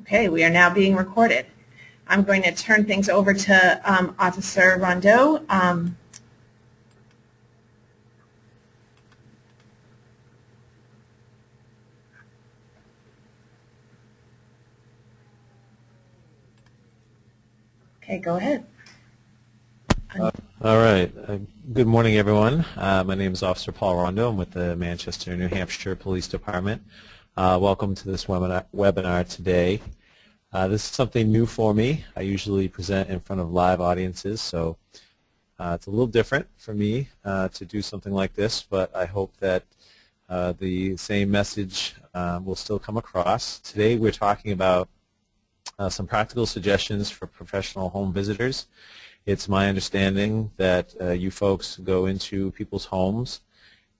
Okay, we are now being recorded. I'm going to turn things over to Officer Rondeau. Okay, go ahead. All right. Good morning, everyone. My name is Officer Paul Rondeau. I'm with the Manchester, New Hampshire Police Department. Welcome to this webinar today. This is something new for me. I usually present in front of live audiences, so it's a little different for me to do something like this, but I hope that the same message will still come across. Today we're talking about some practical suggestions for professional home visitors. It's my understanding that you folks go into people's homes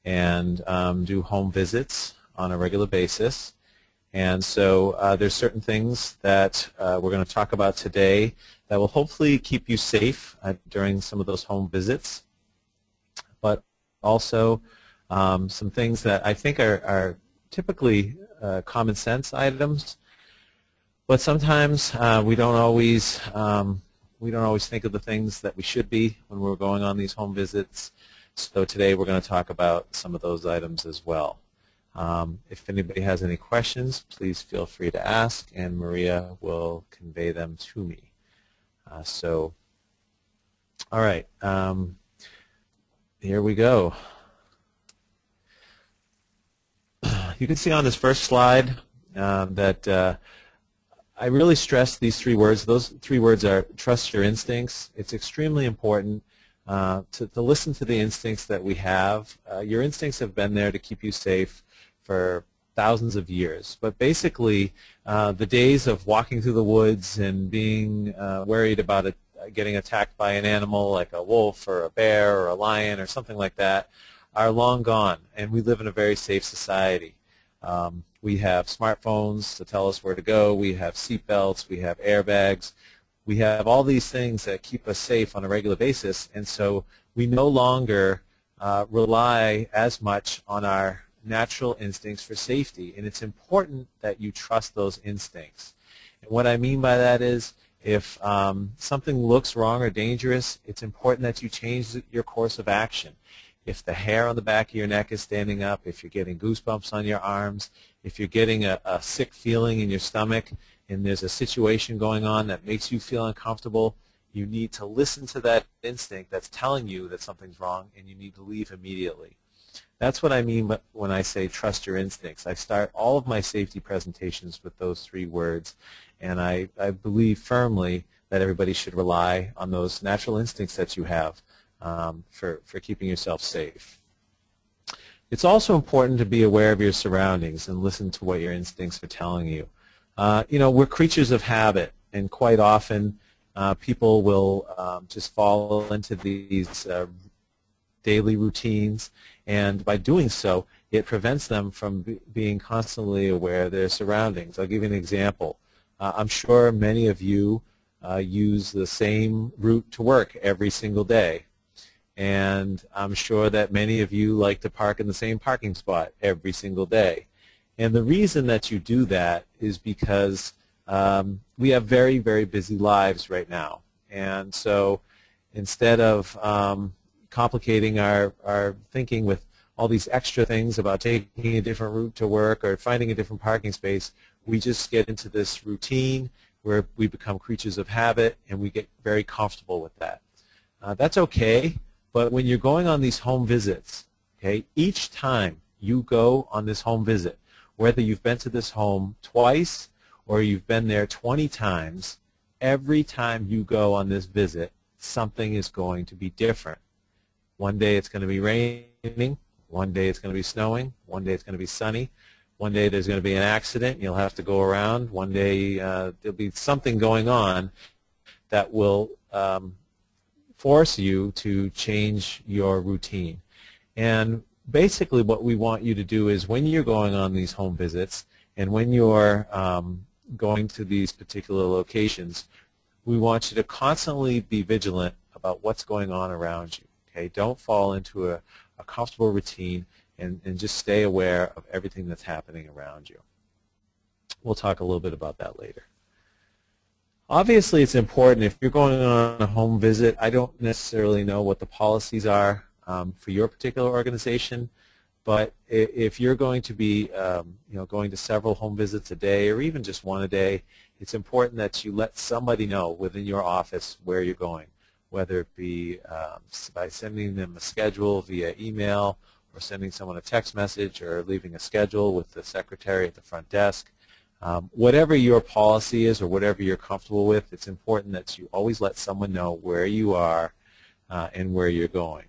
and do home visits on a regular basis. And so there's certain things that we're going to talk about today that will hopefully keep you safe during some of those home visits, but also some things that I think are typically common sense items, but sometimes we don't always think of the things that we should be when we're going on these home visits. So today we're going to talk about some of those items as well. If anybody has any questions, please feel free to ask, and Maria will convey them to me. All right, here we go. You can see on this first slide that I really stress these three words. Those three words are trust your instincts. It's extremely important to listen to the instincts that we have. Your instincts have been there to keep you safe for thousands of years. But basically, the days of walking through the woods and being worried about getting attacked by an animal like a wolf or a bear or a lion or something like that are long gone, and we live in a very safe society. We have smartphones to tell us where to go. We have seat belts. We have airbags. We have all these things that keep us safe on a regular basis, and so we no longer rely as much on our natural instincts for safety, and it's important that you trust those instincts. And what I mean by that is if something looks wrong or dangerous, it's important that you change your course of action. If the hair on the back of your neck is standing up, if you're getting goosebumps on your arms, if you're getting a sick feeling in your stomach and there's a situation going on that makes you feel uncomfortable, you need to listen to that instinct that's telling you that something's wrong, and you need to leave immediately. That's what I mean when I say trust your instincts. I start all of my safety presentations with those three words, and I believe firmly that everybody should rely on those natural instincts that you have for keeping yourself safe. It's also important to be aware of your surroundings and listen to what your instincts are telling you. You know, we're creatures of habit, and quite often people will just fall into these daily routines, and by doing so, it prevents them from being constantly aware of their surroundings. I'll give you an example. I'm sure many of you use the same route to work every single day. And I'm sure that many of you like to park in the same parking spot every single day. And the reason that you do that is because we have very, very busy lives right now. And so instead of complicating our thinking with all these extra things about taking a different route to work or finding a different parking space, we just get into this routine where we become creatures of habit, and we get very comfortable with that. That's okay. But when you're going on these home visits, okay, each time you go on this home visit, whether you've been to this home twice or you've been there 20 times, every time you go on this visit, something is going to be different. One day it's going to be raining, one day it's going to be snowing, one day it's going to be sunny, one day there's going to be an accident and you'll have to go around, one day there'll be something going on that will force you to change your routine. And basically what we want you to do is when you're going on these home visits and when you're going to these particular locations, we want you to constantly be vigilant about what's going on around you. Okay? Don't fall into a comfortable routine, and just stay aware of everything that's happening around you. We'll talk a little bit about that later. Obviously, it's important if you're going on a home visit. I don't necessarily know what the policies are for your particular organization, but if you're going to be going to several home visits a day or even just one a day, it's important that you let somebody know within your office where you're going, whether it be by sending them a schedule via email or sending someone a text message or leaving a schedule with the secretary at the front desk. Whatever your policy is or whatever you're comfortable with, it's important that you always let someone know where you are and where you're going.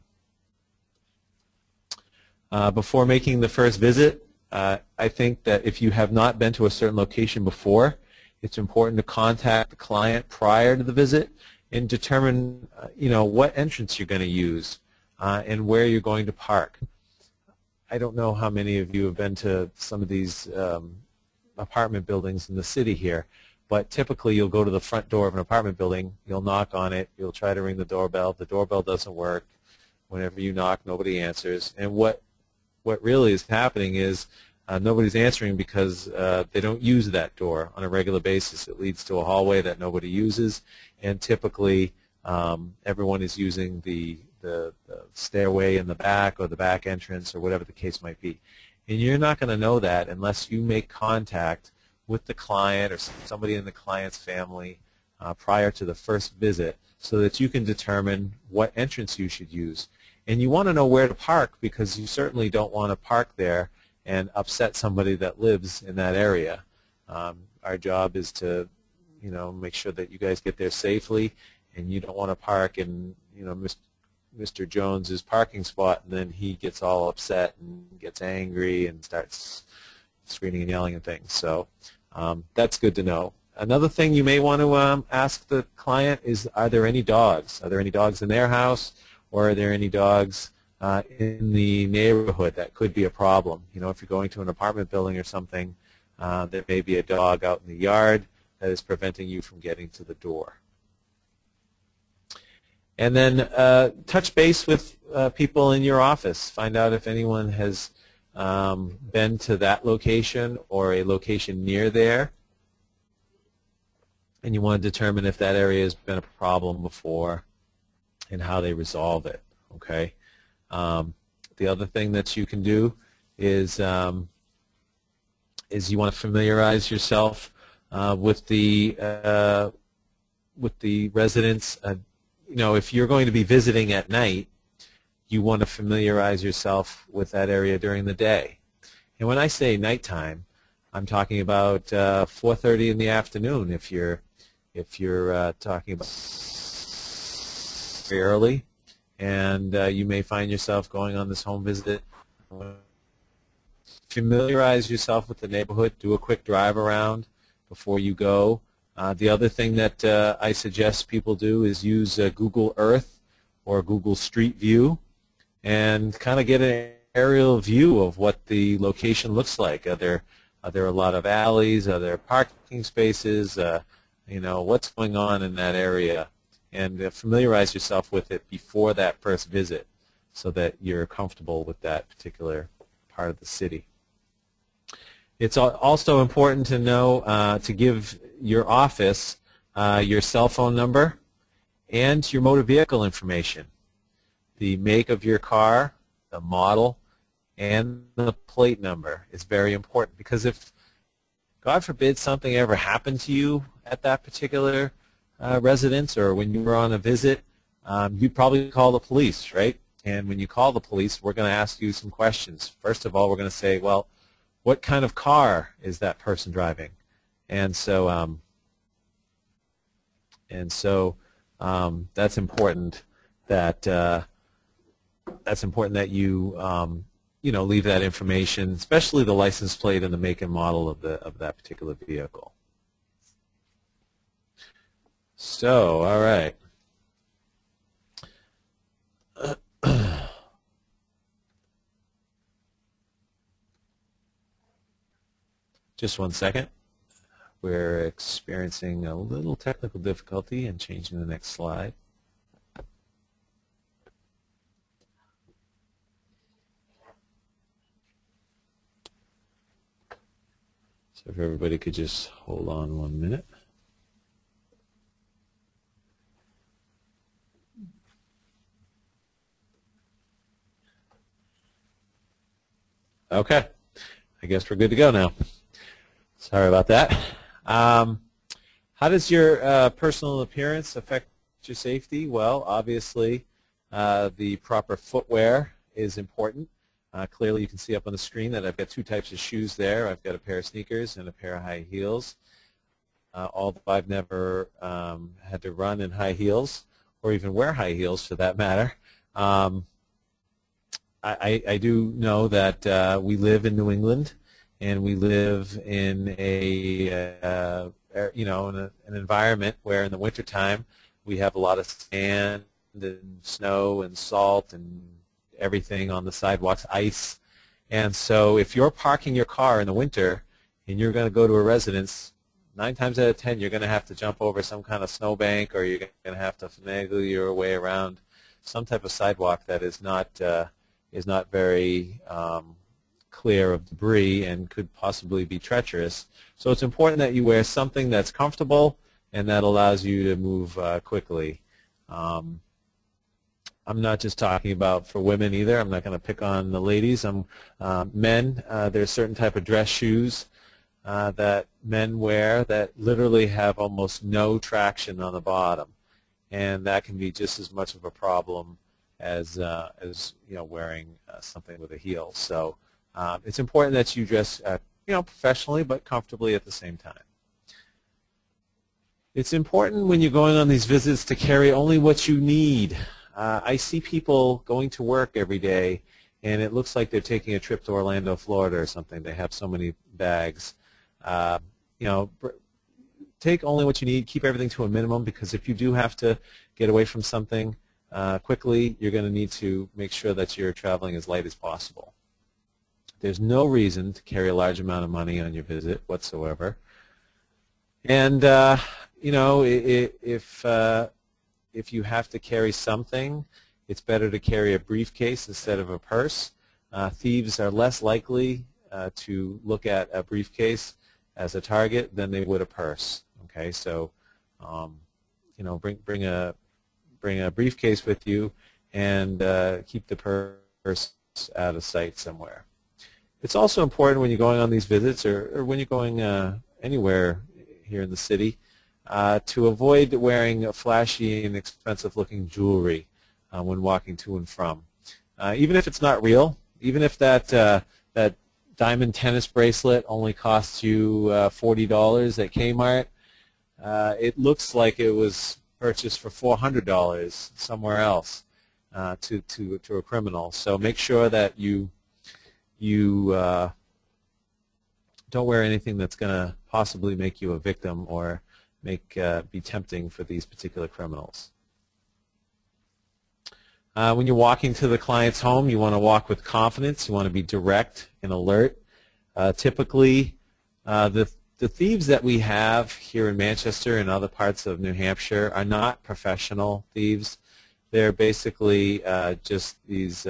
Before making the first visit, I think that if you have not been to a certain location before, it's important to contact the client prior to the visit and determine what entrance you're going to use and where you're going to park. I don't know how many of you have been to some of these apartment buildings in the city here, but typically you'll go to the front door of an apartment building, you'll knock on it, you'll try to ring the doorbell doesn't work. Whenever you knock, nobody answers, and what really is happening is nobody's answering because they don't use that door on a regular basis. It leads to a hallway that nobody uses, and typically everyone is using the stairway in the back or the back entrance or whatever the case might be. And you're not going to know that unless you make contact with the client or somebody in the client's family prior to the first visit so that you can determine what entrance you should use. And you want to know where to park because you certainly don't want to park there and upset somebody that lives in that area. Our job is to make sure that you guys get there safely, and you don't want to park in Mr. Jones's parking spot, and then he gets all upset and gets angry and starts screaming and yelling and things. So that's good to know. Another thing you may want to ask the client is, are there any dogs? Are there any dogs in their house, or are there any dogs in the neighborhood that could be a problem? If you're going to an apartment building or something, there may be a dog out in the yard that is preventing you from getting to the door. And then touch base with people in your office. Find out if anyone has been to that location or a location near there. And you want to determine if that area has been a problem before and how they resolve it. Okay. The other thing that you can do is you want to familiarize yourself with the residents. If you're going to be visiting at night, you want to familiarize yourself with that area during the day. And when I say nighttime, I'm talking about 4:30 in the afternoon. If you're talking about very early, and you may find yourself going on this home visit. Familiarize yourself with the neighborhood. Do a quick drive around before you go. The other thing that I suggest people do is use Google Earth or Google Street View and kind of get an aerial view of what the location looks like. Are there a lot of alleys? Are there parking spaces? What's going on in that area? And familiarize yourself with it before that first visit so that you're comfortable with that particular part of the city. It's also important to know to give your office your cell phone number and your motor vehicle information. The make of your car, the model, and the plate number is very important, because if, God forbid, something ever happened to you at that particular residence or when you were on a visit, you'd probably call the police, right? And when you call the police, we're going to ask you some questions. First of all, we're going to say, well, what kind of car is that person driving? And so that's important that you leave that information, especially the license plate and the make and model of that particular vehicle. So, all right. Just one second. We're experiencing a little technical difficulty in changing the next slide. So if everybody could just hold on 1 minute. Okay, I guess we're good to go now. Sorry about that. How does your personal appearance affect your safety? Well, obviously, the proper footwear is important. Clearly, you can see up on the screen that I've got two types of shoes there. I've got a pair of sneakers and a pair of high heels. Although I've never had to run in high heels or even wear high heels for that matter. I do know that we live in New England, and we live in a in an environment where in the wintertime we have a lot of sand and snow and salt and everything on the sidewalks, ice. And so if you're parking your car in the winter and you're going to go to a residence, 9 times out of 10 you're going to have to jump over some kind of snowbank, or you're going to have to finagle your way around some type of sidewalk that is not very clear of debris and could possibly be treacherous. So it's important that you wear something that's comfortable and that allows you to move quickly. I'm not just talking about for women either. I'm not going to pick on the ladies. Men, there's certain type of dress shoes that men wear that literally have almost no traction on the bottom, and that can be just as much of a problem as wearing something with a heel. So it's important that you dress professionally but comfortably at the same time. It's important when you're going on these visits to carry only what you need. I see people going to work every day, and it looks like they're taking a trip to Orlando, Florida or something. They have so many bags. Take only what you need. Keep everything to a minimum, because if you do have to get away from something quickly, you're going to need to make sure that you're traveling as light as possible. There's no reason to carry a large amount of money on your visit whatsoever. And if you have to carry something, it's better to carry a briefcase instead of a purse. Thieves are less likely to look at a briefcase as a target than they would a purse. Okay, so bring a briefcase with you, and keep the purse out of sight somewhere. It's also important when you're going on these visits, or when you're going anywhere here in the city, to avoid wearing flashy and expensive-looking jewelry when walking to and from. Even if it's not real, even if that diamond tennis bracelet only costs you $40 at Kmart, it looks like it was purchased for $400 somewhere else to a criminal. So make sure that you don't wear anything that's going to possibly make you a victim or be tempting for these particular criminals. When you're walking to the client's home, you want to walk with confidence. You want to be direct and alert. Typically, the thieves that we have here in Manchester and other parts of New Hampshire are not professional thieves. They're basically just these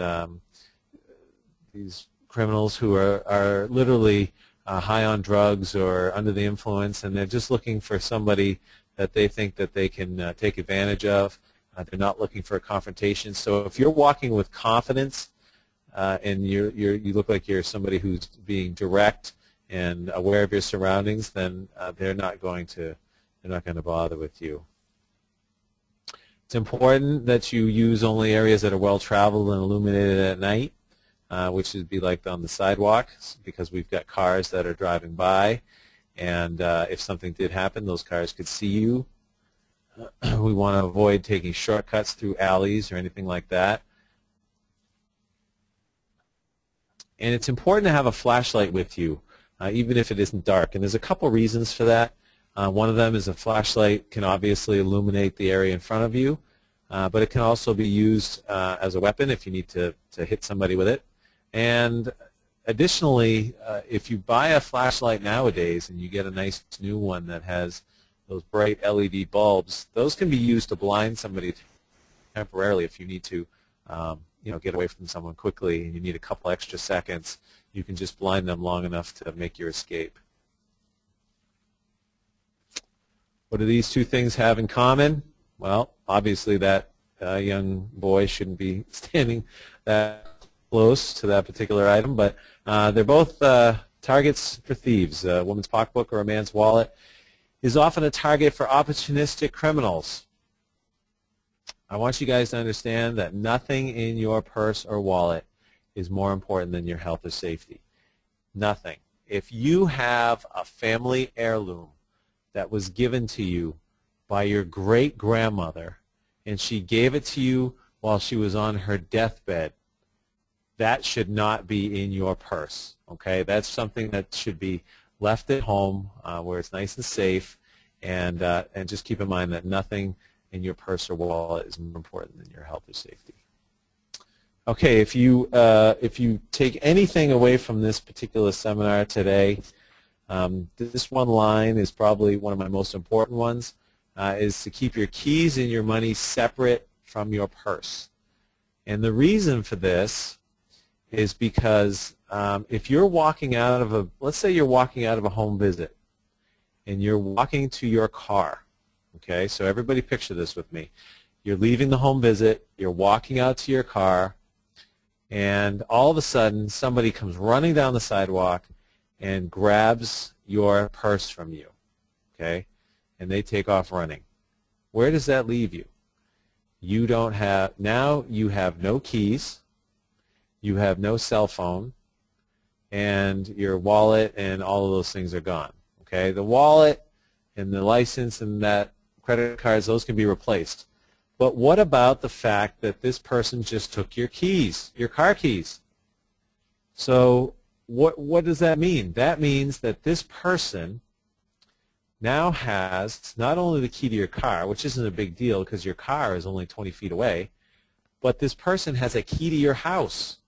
criminals who are literally high on drugs or under the influence, and they're just looking for somebody that they think that they can take advantage of. They're not looking for a confrontation. So if you're walking with confidence and you look like you're somebody who's being direct and aware of your surroundings, then they're not going to bother with you. It's important that you use only areas that are well traveled and illuminated at night, which would be like on the sidewalk, because we've got cars that are driving by, and if something did happen, those cars could see you. We want to avoid taking shortcuts through alleys or anything like that. And it's important to have a flashlight with you, even if it isn't dark. And there's a couple reasons for that. One of them is a flashlight can obviously illuminate the area in front of you, but it can also be used as a weapon if you need to hit somebody with it. And additionally, if you buy a flashlight nowadays and you get a nice new one that has those bright LED bulbs, those can be used to blind somebody temporarily if you need to get away from someone quickly and you need a couple extra seconds. You can just blind them long enough to make your escape. What do these two things have in common? Well, obviously that young boy shouldn't be standing that close to that particular item, but They're both targets for thieves. A woman's pocketbook or a man's wallet is often a target for opportunistic criminals. I want you guys to understand that nothing in your purse or wallet is more important than your health or safety. Nothing. If you have a family heirloom that was given to you by your great-grandmother and she gave it to you while she was on her deathbed, that should not be in your purse. Okay, that's something that should be left at home where it's nice and safe, and just keep in mind that nothing in your purse or wallet is more important than your health or safety. Okay, if you take anything away from this particular seminar today, this one line is probably one of my most important ones, is to keep your keys and your money separate from your purse. And the reason for this is because if you're walking out of let's say you're walking out of a home visit and you're walking to your car, okay, so everybody picture this with me. You're leaving the home visit, you're walking out to your car, and all of a sudden somebody comes running down the sidewalk and grabs your purse from you, okay, and they take off running. Where does that leave you? Now you have no keys, you have no cell phone, and your wallet and all of those things are gone. Okay, the wallet and the license and that credit cards, those can be replaced. But what about the fact that this person just took your keys, your car keys? So what does that mean? That means that this person now has not only the key to your car, which isn't a big deal because your car is only 20 feet away, but this person has a key to your house.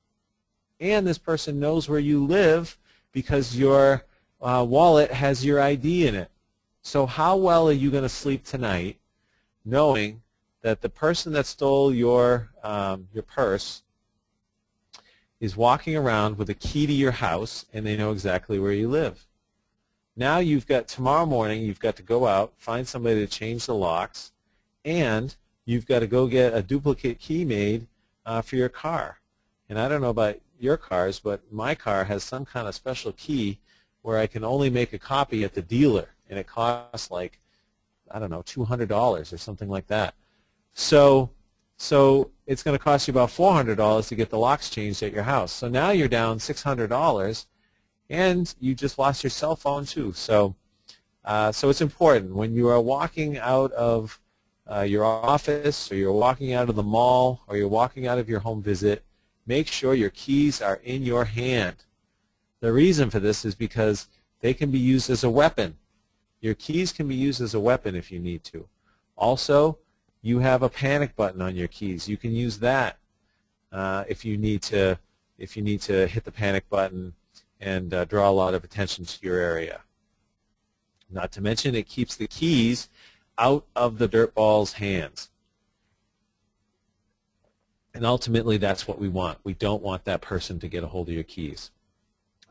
And this person knows where you live because your wallet has your ID in it. So how well are you going to sleep tonight knowing that the person that stole your purse is walking around with a key to your house and they know exactly where you live? Now you've got, tomorrow morning, you've got to go out, find somebody to change the locks, and you've got to go get a duplicate key made for your car. And I don't know about your cars, but my car has some kind of special key where I can only make a copy at the dealer, and it costs like, I don't know, $200 or something like that. So it's going to cost you about $400 to get the locks changed at your house. So now you're down $600, and you just lost your cell phone too. So it's important when you are walking out of your office, or you're walking out of the mall, or you're walking out of your home visit, make sure your keys are in your hand. The reason for this is because they can be used as a weapon. Your keys can be used as a weapon if you need to. Also, you have a panic button on your keys. You can use that if you need to hit the panic button and draw a lot of attention to your area. Not to mention, it keeps the keys out of the dirtball's hands. And ultimately, that's what we want. We don't want that person to get a hold of your keys.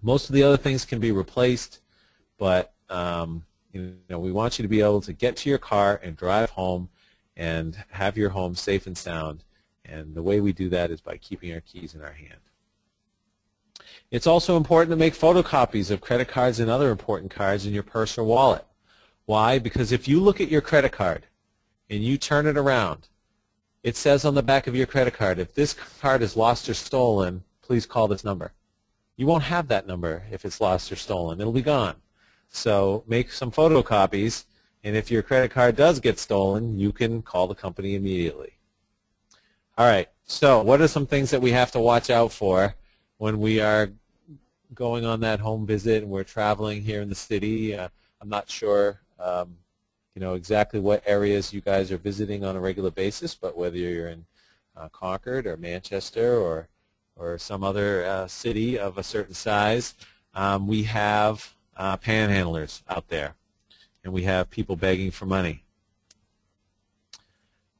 Most of the other things can be replaced, but we want you to be able to get to your car and drive home and have your home safe and sound. And the way we do that is by keeping our keys in our hand. It's also important to make photocopies of credit cards and other important cards in your purse or wallet. Why? Because if you look at your credit card and you turn it around, it says on the back of your credit card, if this card is lost or stolen, please call this number. You won't have that number if it's lost or stolen. It'll be gone. So make some photocopies, and if your credit card does get stolen, you can call the company immediately. All right, so what are some things that we have to watch out for when we are going on that home visit and we're traveling here in the city? I'm not sure exactly what areas you guys are visiting on a regular basis, but whether you're in Concord or Manchester or some other city of a certain size, we have panhandlers out there, and we have people begging for money.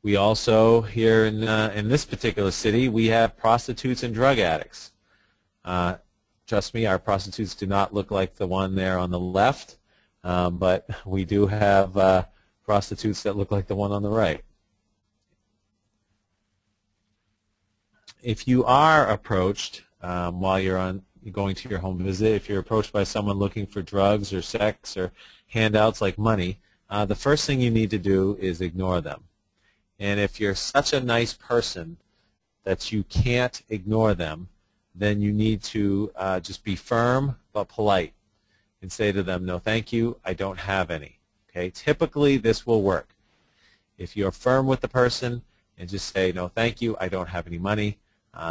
We also, here in this particular city, we have prostitutes and drug addicts. Trust me, our prostitutes do not look like the one there on the left, but we do have prostitutes that look like the one on the right. If you are approached while you're on going to your home visit. If you're approached by someone looking for drugs or sex or handouts like money, the first thing you need to do is ignore them. And if you're such a nice person that you can't ignore them, then you need to just be firm but polite and say to them, no thank you, I don't have any. Okay? Typically this will work. If you're firm with the person and just say, no thank you, I don't have any money,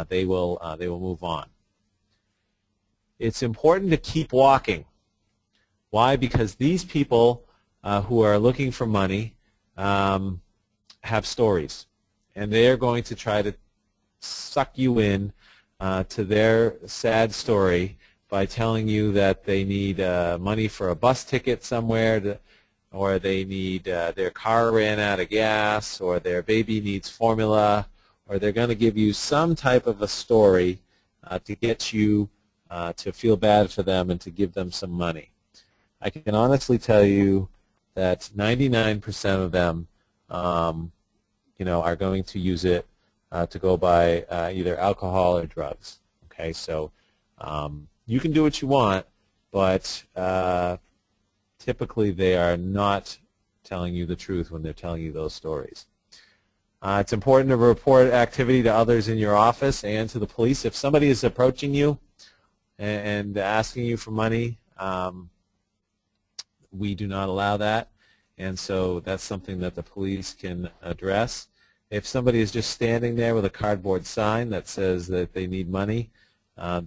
they will move on. It's important to keep walking. Why? Because these people who are looking for money have stories, and they're going to try to suck you in to their sad story by telling you that they need money for a bus ticket somewhere, or they need their car ran out of gas, or their baby needs formula, or they're going to give you some type of a story to get you to feel bad for them and to give them some money. I can honestly tell you that 99% of them are going to use it to go buy either alcohol or drugs. Okay, so you can do what you want, but typically they are not telling you the truth when they're telling you those stories. It's important to report activity to others in your office and to the police. If somebody is approaching you and asking you for money, we do not allow that, and so that's something that the police can address. If somebody is just standing there with a cardboard sign that says that they need money,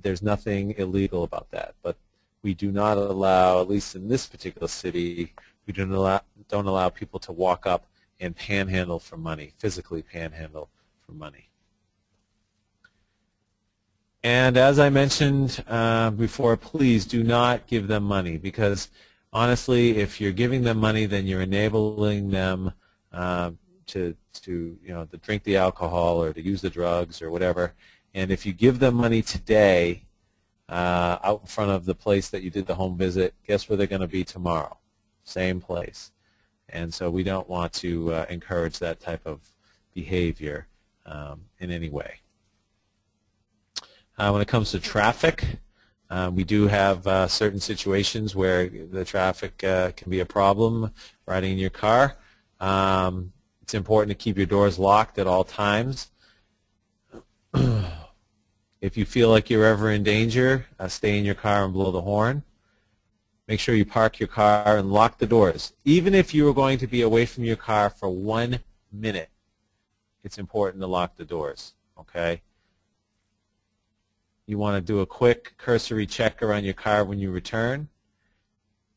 there's nothing illegal about that. But we do not allow, at least in this particular city, we don't allow people to walk up and panhandle for money, physically panhandle for money. And as I mentioned before, please do not give them money, because honestly, if you're giving them money, then you're enabling them to drink the alcohol or to use the drugs or whatever. And if you give them money today out in front of the place that you did the home visit, guess where they're going to be tomorrow? Same place. And so we don't want to encourage that type of behavior in any way. When it comes to traffic, we do have certain situations where the traffic can be a problem riding in your car. It's important to keep your doors locked at all times. If you feel like you're ever in danger, stay in your car and blow the horn. Make sure you park your car and lock the doors. Even if you are going to be away from your car for 1 minute, it's important to lock the doors, okay? You want to do a quick cursory check around your car when you return.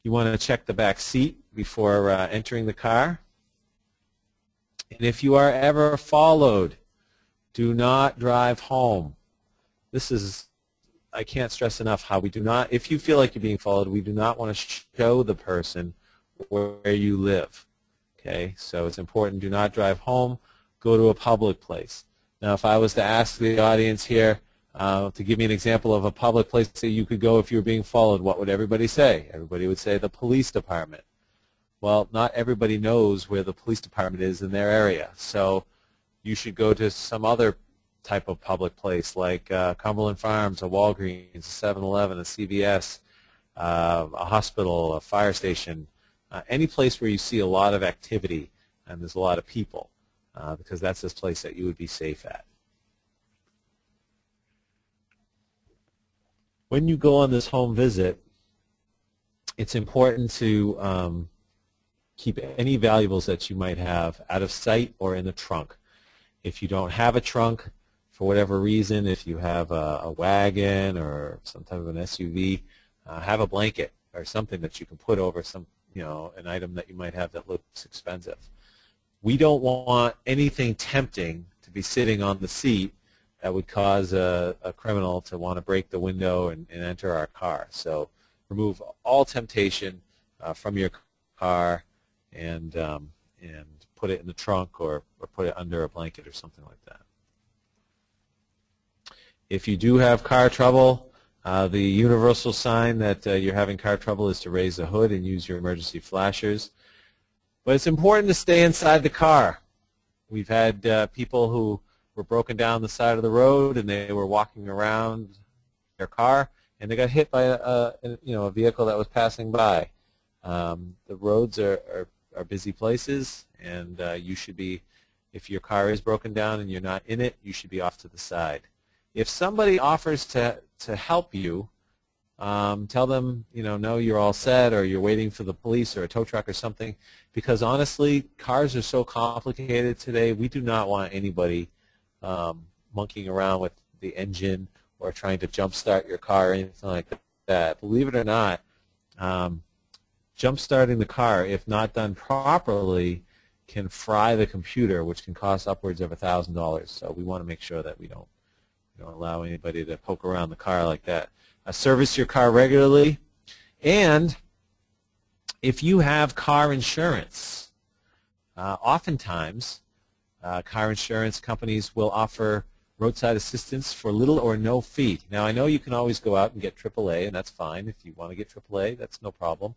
You want to check the back seat before entering the car. And if you are ever followed, do not drive home. This is, I can't stress enough how we do not, if you feel like you're being followed, we do not want to show the person where you live. Okay, so it's important, do not drive home, go to a public place. Now, if I was to ask the audience here to give me an example of a public place that you could go if you were being followed, what would everybody say? Everybody would say the police department. Well, not everybody knows where the police department is in their area, so you should go to some other type of public place like Cumberland Farms, a Walgreens, a 7-Eleven, a CVS, a hospital, a fire station, any place where you see a lot of activity and there's a lot of people, because that's this place that you would be safe at. When you go on this home visit, it's important to keep any valuables that you might have out of sight or in the trunk. If you don't have a trunk, for whatever reason, if you have a wagon or some type of an SUV, have a blanket or something that you can put over some, an item that you might have that looks expensive. We don't want anything tempting to be sitting on the seat that would cause a criminal to want to break the window and enter our car. So remove all temptation from your car and put it in the trunk or put it under a blanket or something like that. If you do have car trouble, the universal sign that you're having car trouble is to raise the hood and use your emergency flashers. But it's important to stay inside the car. We've had people who were broken down the side of the road and they were walking around their car and they got hit by a vehicle that was passing by. The roads are busy places, and you should be, if your car is broken down and you're not in it, you should be off to the side. If somebody offers to help you, tell them, no, you're all set, or you're waiting for the police or a tow truck or something, because honestly, cars are so complicated today, we do not want anybody monkeying around with the engine or trying to jump-start your car or anything like that. Believe it or not, jump-starting the car, if not done properly, can fry the computer, which can cost upwards of $1,000. So we want to make sure that we don't allow anybody to poke around the car like that. Service your car regularly, and if you have car insurance, oftentimes car insurance companies will offer roadside assistance for little or no fee. Now, I know you can always go out and get AAA, and that's fine. If you want to get AAA, that's no problem.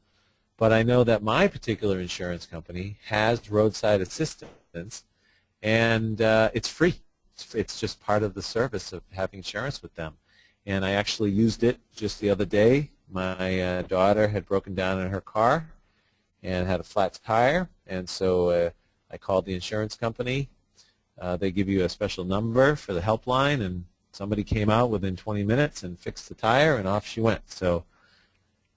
But I know that my particular insurance company has roadside assistance, and it's free. It's just part of the service of having insurance with them. And I actually used it just the other day. My daughter had broken down in her car and had a flat tire, and so I called the insurance company. They give you a special number for the helpline, and somebody came out within 20 minutes and fixed the tire, and off she went. So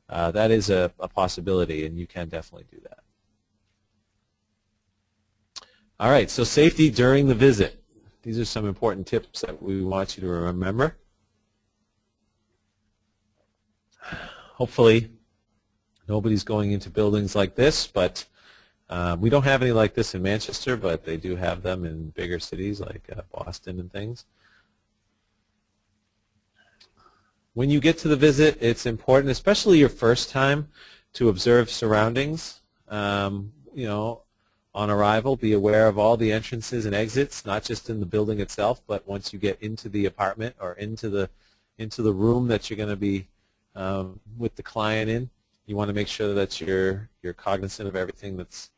that is a possibility, and you can definitely do that. All right, so safety during the visit. These are some important tips that we want you to remember. Hopefully, nobody's going into buildings like this, but we don't have any like this in Manchester, but they do have them in bigger cities like Boston and things. When you get to the visit, it's important, especially your first time, to observe surroundings. On arrival, be aware of all the entrances and exits, not just in the building itself, but once you get into the apartment or into the room that you're going to be with the client in. You want to make sure that you're cognizant of everything that's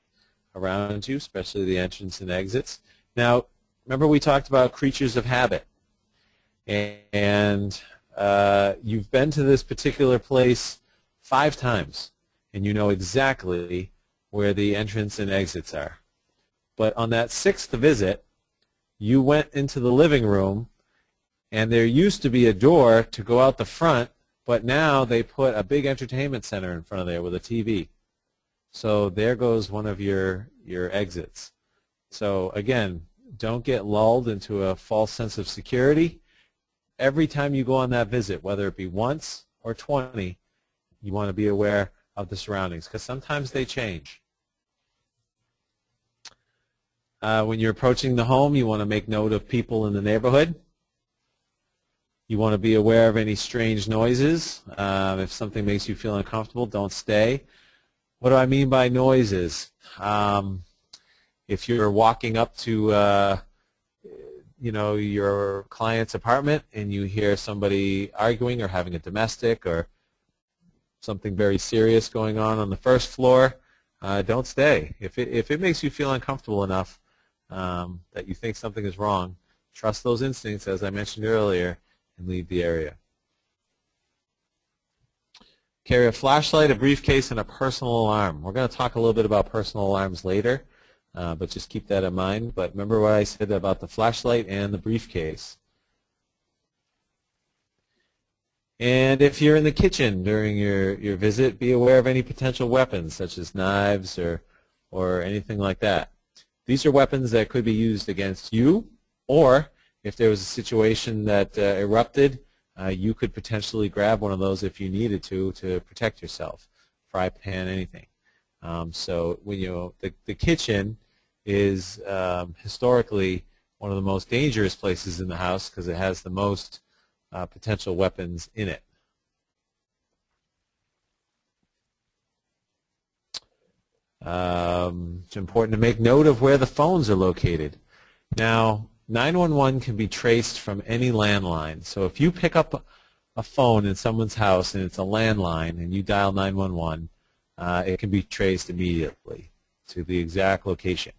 around you, especially the entrance and exits. Now, remember we talked about creatures of habit, and you've been to this particular place 5 times, and you know exactly where the entrance and exits are. But on that 6th visit, you went into the living room, and there used to be a door to go out the front, but now they put a big entertainment center in front of there with a TV. So there goes one of your exits. So again, don't get lulled into a false sense of security. Every time you go on that visit, whether it be once or 20, you want to be aware of the surroundings, because sometimes they change. When you're approaching the home, you want to make note of people in the neighborhood. You want to be aware of any strange noises. If something makes you feel uncomfortable, don't stay. What do I mean by noises? If you're walking up to your client's apartment and you hear somebody arguing or having a domestic or something very serious going on the first floor, don't stay. If it makes you feel uncomfortable enough that you think something is wrong, trust those instincts, as I mentioned earlier, and leave the area. Carry a flashlight, a briefcase, and a personal alarm. We're going to talk a little bit about personal alarms later, but just keep that in mind. But remember what I said about the flashlight and the briefcase. And if you're in the kitchen during your visit, be aware of any potential weapons, such as knives or anything like that. These are weapons that could be used against you, or if there was a situation that erupted, you could potentially grab one of those if you needed to protect yourself, fry pan, anything. So when the kitchen is historically one of the most dangerous places in the house because it has the most potential weapons in it. It's important to make note of where the phones are located. Now, 911 can be traced from any landline. So if you pick up a phone in someone's house and it's a landline and you dial 911, it can be traced immediately to the exact location.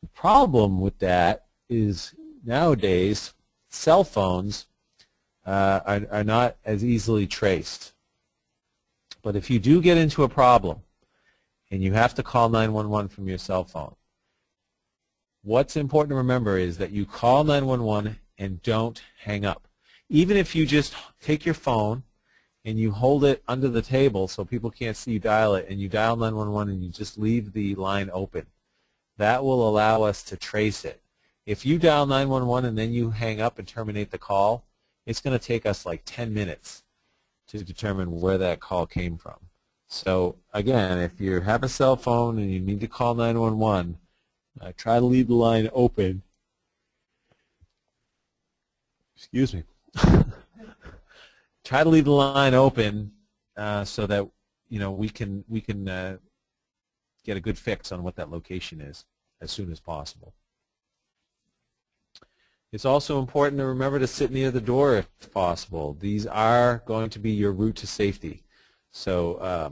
The problem with that is nowadays cell phones are not as easily traced. But if you do get into a problem and you have to call 911 from your cell phone, what's important to remember is that you call 911 and don't hang up. Even if you just take your phone and you hold it under the table so people can't see you dial it, and you dial 911 and you just leave the line open, that will allow us to trace it. If you dial 911 and then you hang up and terminate the call, it's going to take us like 10 minutes to determine where that call came from. So again, if you have a cell phone and you need to call 911, try to leave the line open. Excuse me. Try to leave the line open so that we can get a good fix on what that location is as soon as possible. It's also important to remember to sit near the door if possible. These are going to be your route to safety. So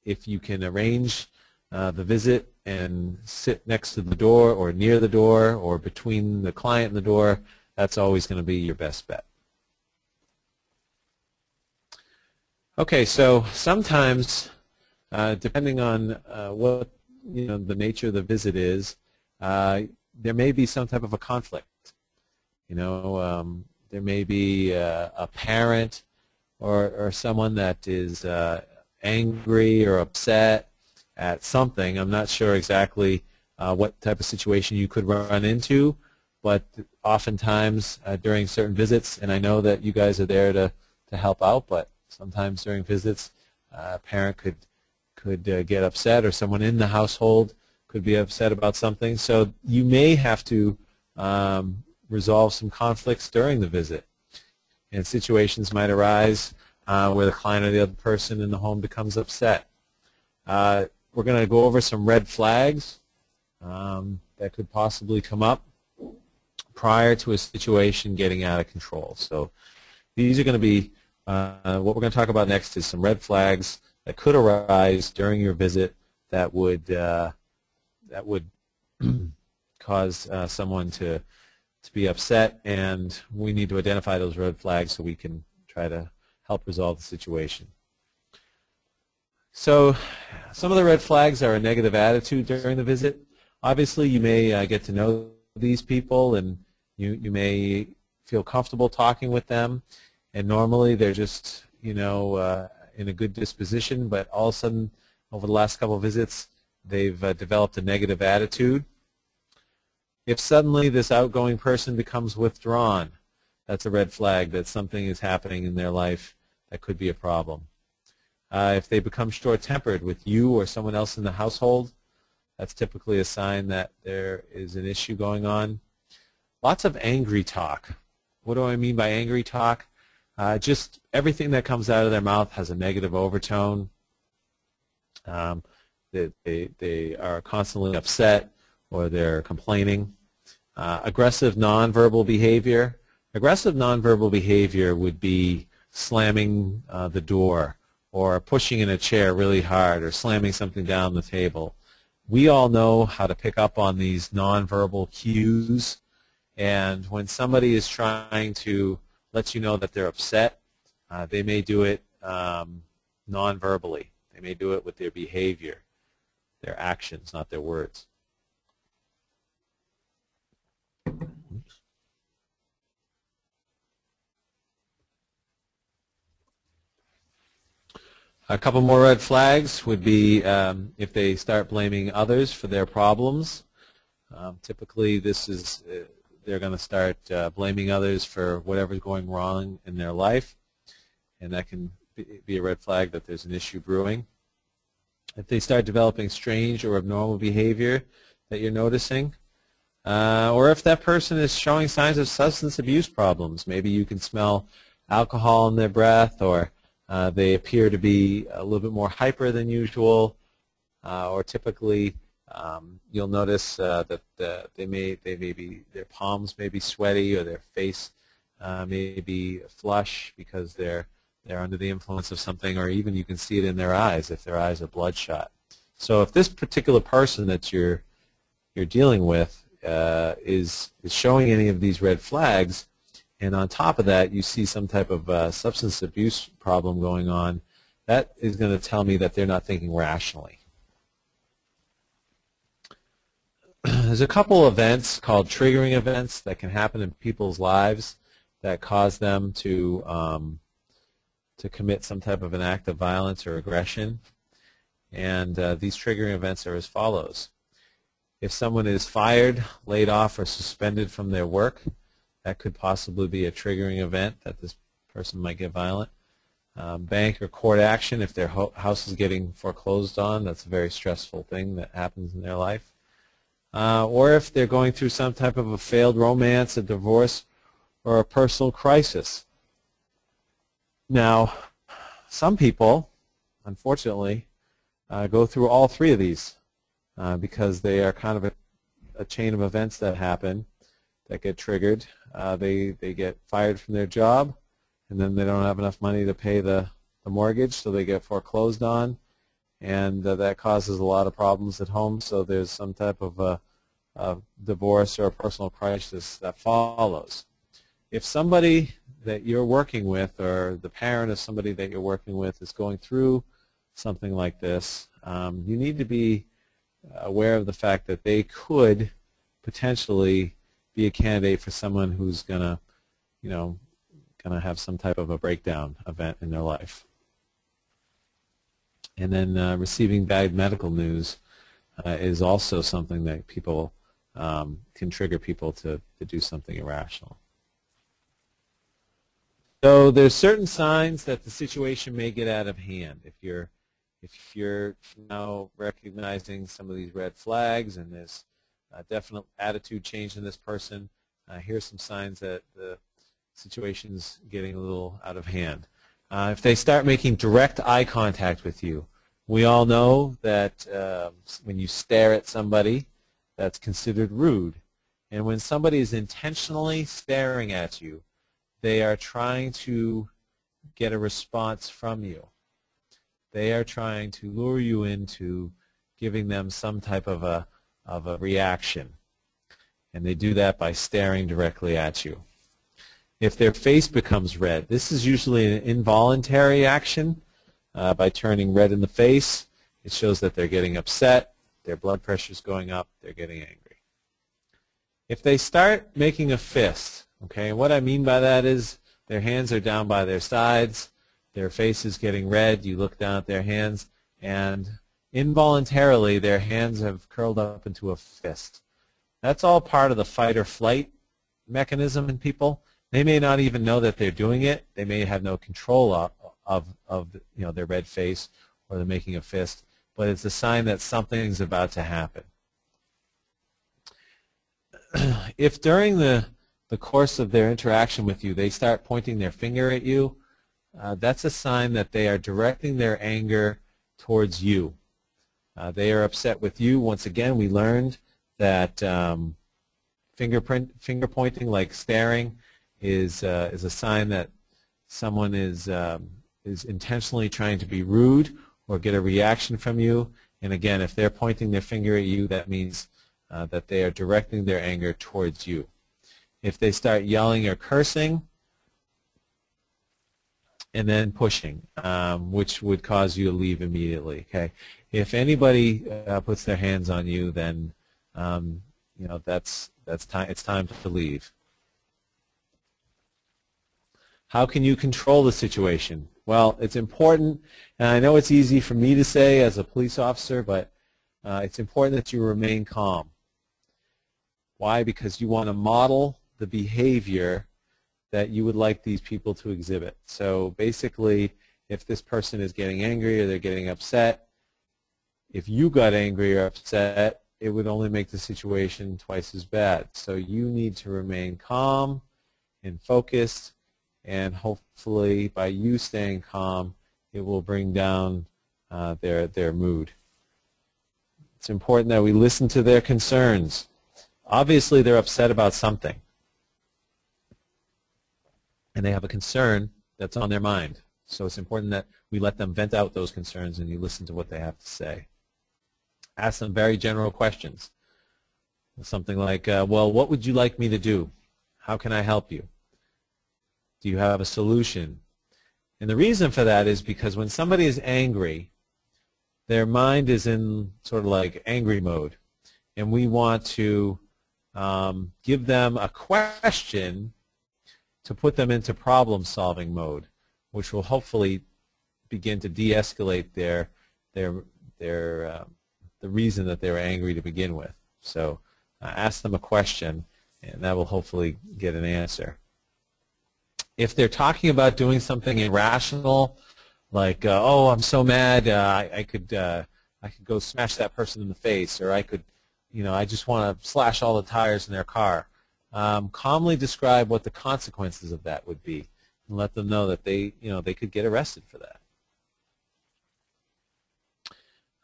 if you can arrange the visit and sit next to the door or near the door or between the client and the door, that's always going to be your best bet. Okay, so sometimes, depending on what the nature of the visit is, there may be some type of a conflict. There may be a parent or someone that is angry or upset at something. I'm not sure exactly what type of situation you could run into, but oftentimes during certain visits, and I know that you guys are there to help out, but sometimes during visits, a parent could get upset, or someone in the household could be upset about something. So you may have to resolve some conflicts during the visit. And situations might arise where the client or the other person in the home becomes upset. We're going to go over some red flags that could possibly come up prior to a situation getting out of control. So these are going to be what we're going to talk about next is some red flags that could arise during your visit that would cause someone to be upset, and we need to identify those red flags so we can try to help resolve the situation. So some of the red flags are a negative attitude during the visit. Obviously, you may get to know these people, and you may feel comfortable talking with them, and normally they're just in a good disposition, but all of a sudden over the last couple of visits they've developed a negative attitude. If suddenly this outgoing person becomes withdrawn, that's a red flag that something is happening in their life that could be a problem. If they become short-tempered with you or someone else in the household, that's typically a sign that there is an issue going on. Lots of angry talk. What do I mean by angry talk? Just everything that comes out of their mouth has a negative overtone. They are constantly upset, or they're complaining. Aggressive nonverbal behavior. Aggressive nonverbal behavior would be slamming the door, or pushing in a chair really hard, or slamming something down the table. We all know how to pick up on these nonverbal cues, and when somebody is trying to let you know that they're upset, they may do it non-verbally. They may do it with their behavior, their actions, not their words. Oops. A couple more red flags would be if they start blaming others for their problems. Typically, this is they're going to start blaming others for whatever's going wrong in their life, and that can be a red flag that there's an issue brewing. If they start developing strange or abnormal behavior that you're noticing, or if that person is showing signs of substance abuse problems, maybe you can smell alcohol in their breath, or they appear to be a little bit more hyper than usual, or typically you'll notice that their palms may be sweaty, or their face may be flush because they're under the influence of something, or even you can see it in their eyes if their eyes are bloodshot. So if this particular person that you're dealing with is showing any of these red flags, and on top of that you see some type of substance abuse problem going on, that is going to tell me that they're not thinking rationally. There's a couple events called triggering events that can happen in people's lives that cause them to commit some type of an act of violence or aggression. And these triggering events are as follows. If someone is fired, laid off, or suspended from their work, that could possibly be a triggering event that this person might get violent. Bank or court action, if their house is getting foreclosed on, that's a very stressful thing that happens in their life. Or if they're going through some type of a failed romance, a divorce, or a personal crisis. Now, some people, unfortunately, go through all three of these because they are kind of a chain of events that happen that get triggered. They get fired from their job, and then they don't have enough money to pay the mortgage, so they get foreclosed on, and that causes a lot of problems at home, so there's some type of a divorce or a personal crisis that follows. If somebody that you're working with or the parent of somebody that you're working with is going through something like this, you need to be aware of the fact that they could potentially be a candidate for someone who's gonna have some type of a breakdown event in their life. And then receiving bad medical news is also something that people can trigger people to do something irrational. So there's certain signs that the situation may get out of hand. If you're now recognizing some of these red flags and there's a definite attitude change in this person, here's some signs that the situation's getting a little out of hand. If they start making direct eye contact with you, we all know that when you stare at somebody, that's considered rude. And when somebody is intentionally staring at you, they are trying to get a response from you. They are trying to lure you into giving them some type of a reaction. And they do that by staring directly at you. If their face becomes red, this is usually an involuntary action. By turning red in the face, it shows that they're getting upset, their blood pressure is going up, they're getting angry. If they start making a fist, okay, and what I mean by that is their hands are down by their sides, their face is getting red, you look down at their hands, and involuntarily their hands have curled up into a fist. That's all part of the fight or flight mechanism in people. They may not even know that they're doing it. They may have no control of their red face or the making a fist, but it's a sign that something's about to happen. If during the course of their interaction with you they start pointing their finger at you, that's a sign that they are directing their anger towards you. They are upset with you. Once again, we learned that finger pointing, like staring, is a sign that someone is intentionally trying to be rude or get a reaction from you. And again, if they're pointing their finger at you, that means that they are directing their anger towards you. If they start yelling or cursing, and then pushing, which would cause you to leave immediately. Okay, if anybody puts their hands on you, then that's time. It's time to leave. How can you control the situation? Well, it's important, and I know it's easy for me to say as a police officer, but it's important that you remain calm. Why? Because you want to model the behavior that you would like these people to exhibit. So basically, if this person is getting angry or they're getting upset, if you got angry or upset, it would only make the situation twice as bad. So you need to remain calm and focused, and hopefully by you staying calm, it will bring down their mood. It's important that we listen to their concerns. Obviously, they're upset about something, and they have a concern that's on their mind. So it's important that we let them vent out those concerns and you listen to what they have to say. Ask them very general questions. Something like, well, what would you like me to do? How can I help you? Do you have a solution? And the reason for that is because when somebody is angry, their mind is in sort of like angry mode. And we want to give them a question to put them into problem-solving mode, which will hopefully begin to de-escalate the reason that they were angry to begin with. So ask them a question, and that will hopefully get an answer. If they're talking about doing something irrational, like, oh, I'm so mad, I could go smash that person in the face, or I could, I just want to slash all the tires in their car. Calmly describe what the consequences of that would be, and let them know that they could get arrested for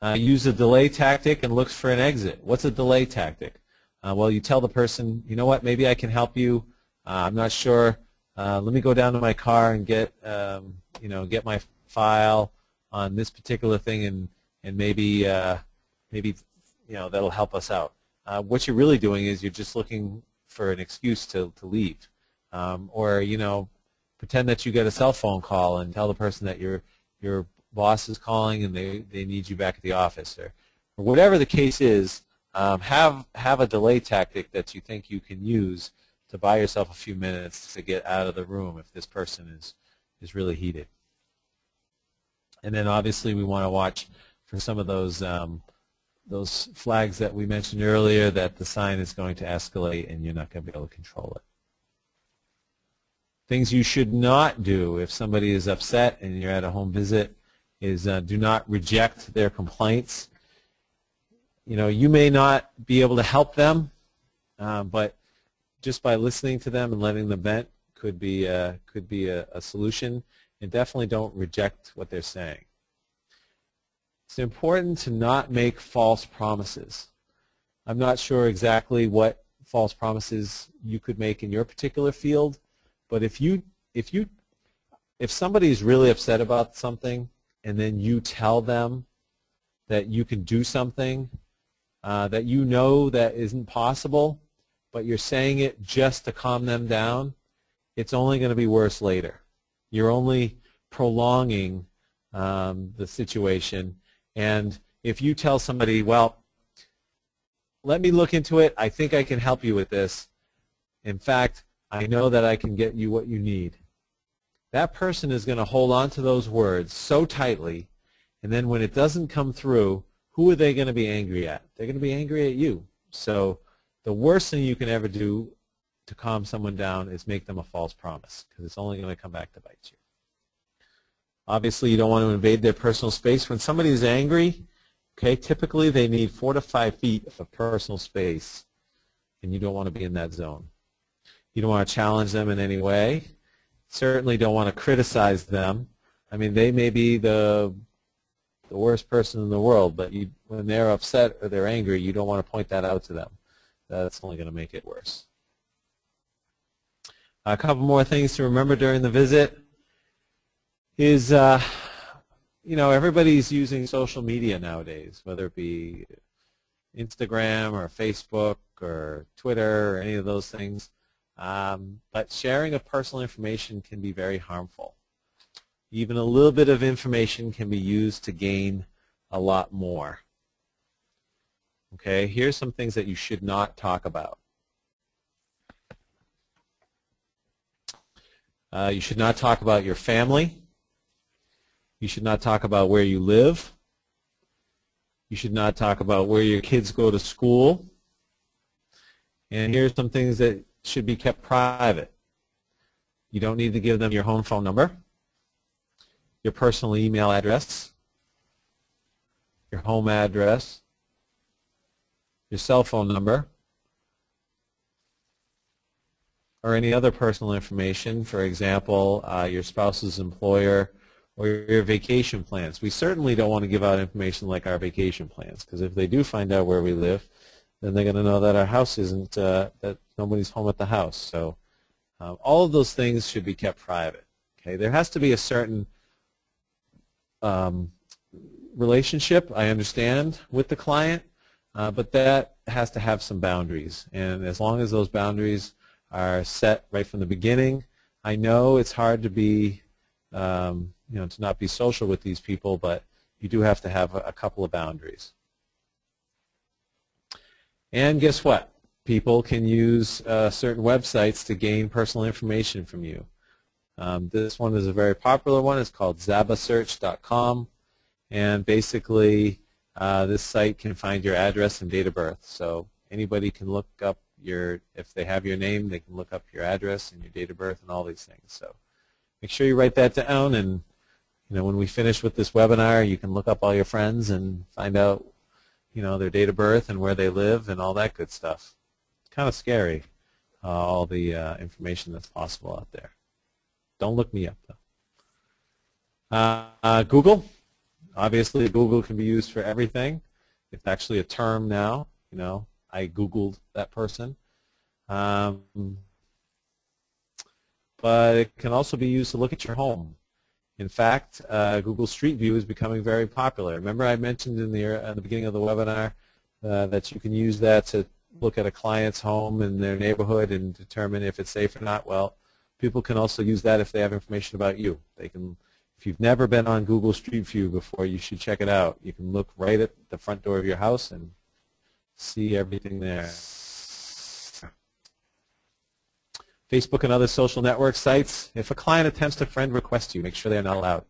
that. Use a delay tactic and look for an exit. What's a delay tactic? Well, you tell the person, you know what, maybe I can help you. I'm not sure. Let me go down to my car and get my file on this particular thing, and maybe that'll help us out. What you're really doing is you're just looking for an excuse to leave, or pretend that you get a cell phone call and tell the person that your boss is calling and they need you back at the office, or whatever the case is. Have a delay tactic that you think you can use to buy yourself a few minutes to get out of the room if this person is really heated. And then obviously we want to watch for some of those flags that we mentioned earlier, that the sign is going to escalate and you're not going to be able to control it. Things you should not do if somebody is upset and you're at a home visit is do not reject their complaints. You may not be able to help them, but just by listening to them and letting them vent could be a solution. And definitely don't reject what they're saying. It's important to not make false promises. I'm not sure exactly what false promises you could make in your particular field, but if somebody is really upset about something and then you tell them that you can do something that that isn't possible, but you're saying it just to calm them down, it's only going to be worse later. You're only prolonging the situation. And if you tell somebody, well, let me look into it, I think I can help you with this. In fact, I know that I can get you what you need. That person is going to hold on to those words so tightly, and then when it doesn't come through, who are they going to be angry at? They're going to be angry at you. So the worst thing you can ever do to calm someone down is make them a false promise, because it's only going to come back to bite you. Obviously, you don't want to invade their personal space. When somebody is angry, okay, typically they need 4 to 5 feet of personal space, and you don't want to be in that zone. You don't want to challenge them in any way. Certainly don't want to criticize them. I mean, they may be the worst person in the world, but when they're upset or they're angry, you don't want to point that out to them. That's only going to make it worse. A couple more things to remember during the visit is, everybody's using social media nowadays, whether it be Instagram or Facebook or Twitter or any of those things. But sharing of personal information can be very harmful. Even a little bit of information can be used to gain a lot more. Okay, here's some things that you should not talk about. You should not talk about your family. You should not talk about where you live. You should not talk about where your kids go to school. And here's some things that should be kept private. You don't need to give them your home phone number, your personal email address, your home address, your cell phone number, or any other personal information, for example, your spouse's employer or your vacation plans. We certainly don't want to give out information like our vacation plans, because if they do find out where we live, then they're going to know that our house isn't, that nobody's home at the house. So all of those things should be kept private. Okay, there has to be a certain relationship, I understand, with the client, but that has to have some boundaries. And as long as those boundaries are set right from the beginning, I know it's hard to be, to not be social with these people, but you do have to have a couple of boundaries. And guess what? People can use certain websites to gain personal information from you. This one is a very popular one. It's called zabasearch.com, and basically this site can find your address and date of birth. So anybody can look up if they have your name, they can look up your address and your date of birth and all these things. So make sure you write that down, and when we finish with this webinar, you can look up all your friends and find out their date of birth and where they live and all that good stuff. It's kind of scary, all the information that's possible out there. Don't look me up, though. Google. Obviously, Google can be used for everything. It's actually a term now. I Googled that person. But it can also be used to look at your home. In fact, Google Street View is becoming very popular. Remember I mentioned in the beginning of the webinar that you can use that to look at a client's home in their neighborhood and determine if it's safe or not? Well, people can also use that if they have information about you. If you've never been on Google Street View before, you should check it out. You can look right at the front door of your house and see everything there. Facebook and other social network sites. If a client attempts to friend request you, make sure they're not allowed.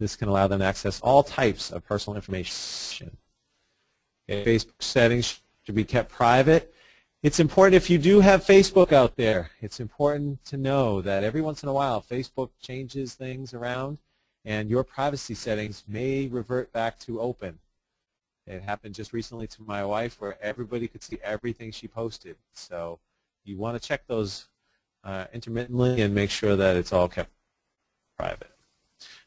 This can allow them to access all types of personal information. Okay, Facebook settings should be kept private. It's important, if you do have Facebook out there, it's important to know that every once in a while Facebook changes things around and your privacy settings may revert back to open. It happened just recently to my wife where everybody could see everything she posted. So you want to check those intermittently and make sure that it's all kept private.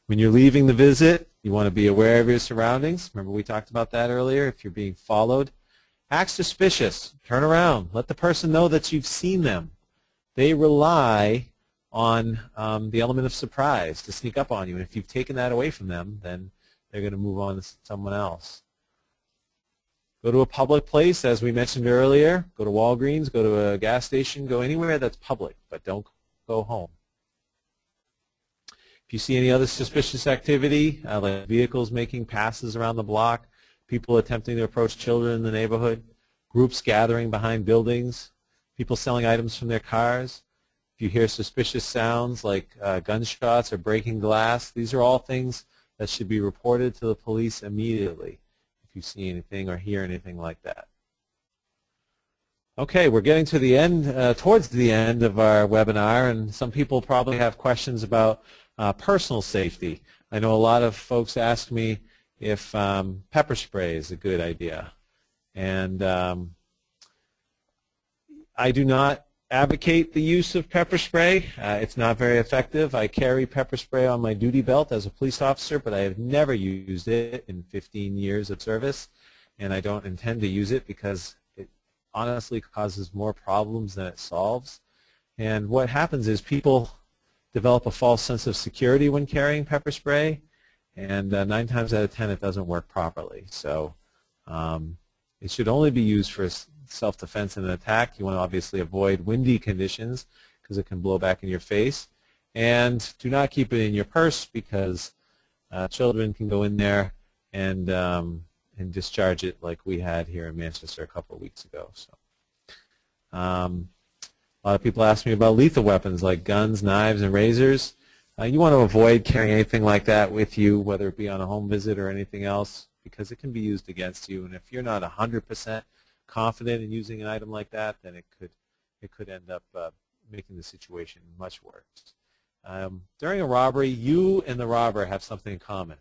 When you're leaving the visit, you want to be aware of your surroundings. Remember we talked about that earlier. If you're being followed, act suspicious. Turn around. Let the person know that you've seen them. They rely on the element of surprise to sneak up on you. And if you've taken that away from them, then they're going to move on to someone else. Go to a public place, as we mentioned earlier. Go to Walgreens, go to a gas station, go anywhere that's public, but don't go home. If you see any other suspicious activity, like vehicles making passes around the block, people attempting to approach children in the neighborhood, groups gathering behind buildings, people selling items from their cars, if you hear suspicious sounds like gunshots or breaking glass, these are all things that should be reported to the police immediately if you see anything or hear anything like that. Okay, we're getting to the end, towards the end of our webinar, and some people probably have questions about personal safety. I know a lot of folks ask me if pepper spray is a good idea, and I do not advocate the use of pepper spray. It's not very effective. I carry pepper spray on my duty belt as a police officer, but I have never used it in 15 years of service, and I don't intend to use it because it honestly causes more problems than it solves. And what happens is people develop a false sense of security when carrying pepper spray, and 9 times out of 10 it doesn't work properly. So it should only be used for self-defense and an attack. You want to obviously avoid windy conditions because it can blow back in your face. And do not keep it in your purse because children can go in there and discharge it like we had here in Manchester a couple of weeks ago. So a lot of people ask me about lethal weapons like guns, knives, and razors. You want to avoid carrying anything like that with you, whether it be on a home visit or anything else, because it can be used against you. And if you're not 100% confident in using an item like that, then it could end up making the situation much worse. During a robbery, you and the robber have something in common.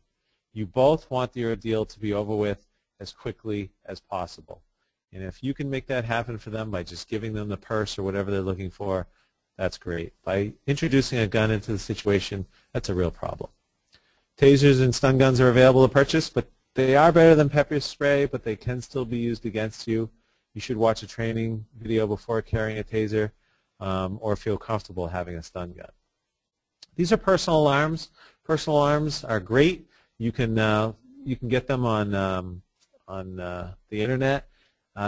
You both want the ordeal to be over with as quickly as possible. And if you can make that happen for them by just giving them the purse or whatever they're looking for, that's great. By introducing a gun into the situation, that's a real problem. Tasers and stun guns are available to purchase, but they are better than pepper spray, but they can still be used against you. You should watch a training video before carrying a taser or feel comfortable having a stun gun. These are personal alarms. Personal alarms are great. You can get them on the internet.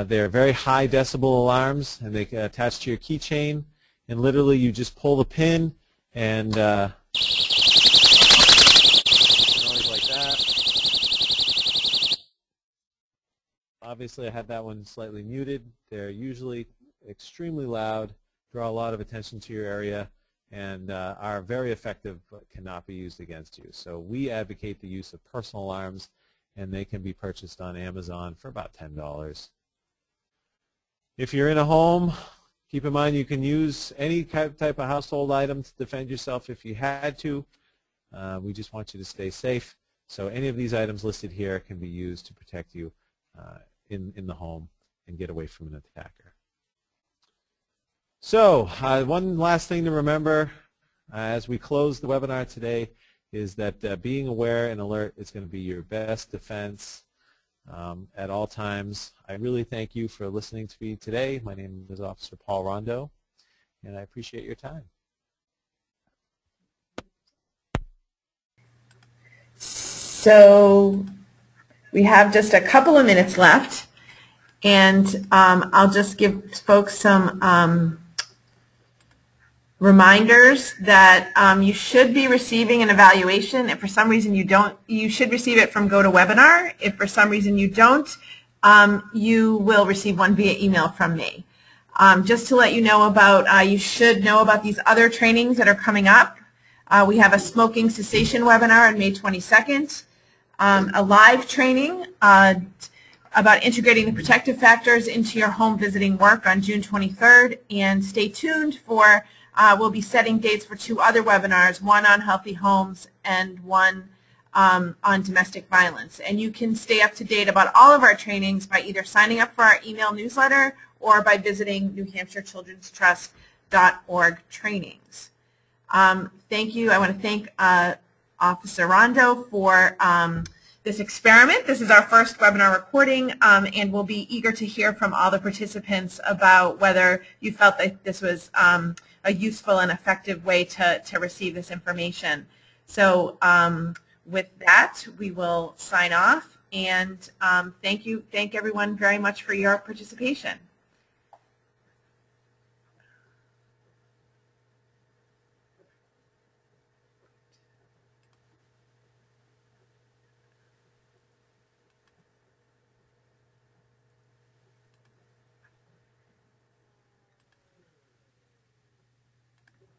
They're very high decibel alarms, and they can attach to your keychain. And literally, you just pull the pin, and noise like that. Obviously, I had that one slightly muted. They're usually extremely loud, draw a lot of attention to your area, and are very effective but cannot be used against you. So we advocate the use of personal alarms, and they can be purchased on Amazon for about $10. If you're in a home, keep in mind you can use any type of household item to defend yourself if you had to. We just want you to stay safe. So any of these items listed here can be used to protect you in the home and get away from an attacker. So one last thing to remember as we close the webinar today is that being aware and alert is going to be your best defense at all times. I really thank you for listening to me today. My name is Officer Paul Rondeau, and I appreciate your time. So we have just a couple of minutes left, and I'll just give folks some reminders that you should be receiving an evaluation. If for some reason you don't, you should receive it from GoToWebinar. If for some reason you don't, you will receive one via email from me. Just to let you know about, you should know about these other trainings that are coming up. We have a smoking cessation webinar on May 22nd, a live training about integrating the protective factors into your home visiting work on June 23rd, and stay tuned for we'll be setting dates for 2 other webinars, one on healthy homes and one on domestic violence. And you can stay up to date about all of our trainings by either signing up for our email newsletter or by visiting NewHampshireChildren'sTrust.org trainings. Thank you. I want to thank Officer Rondeau for this experiment. This is our first webinar recording, and we'll be eager to hear from all the participants about whether you felt that this was a useful and effective way to receive this information. So with that, we will sign off, and thank everyone very much for your participation.